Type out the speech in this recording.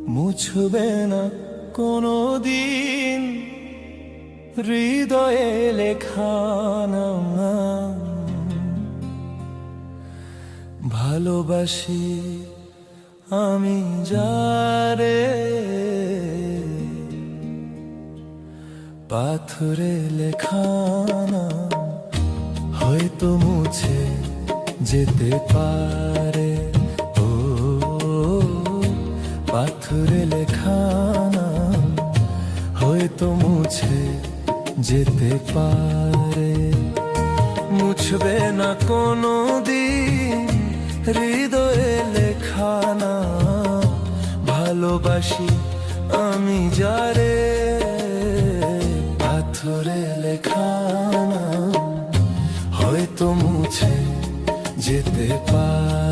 মুছবে না কোনো দিন হৃদয়ে লেখা নাম। ভালোবাসি আমি যারে, পাথরে লেখা নাম হয়তো মুছে যেতে পারে। ও পাথরে লেখা নাম হয়তো মুছে যেতে পারে। মুছবে না কোনো দিন হৃদয়ে লেখা নাম। ভালোবাসি আমি যারে, পাথরে লেখা নাম হয়তো মুছে যেতে পারে।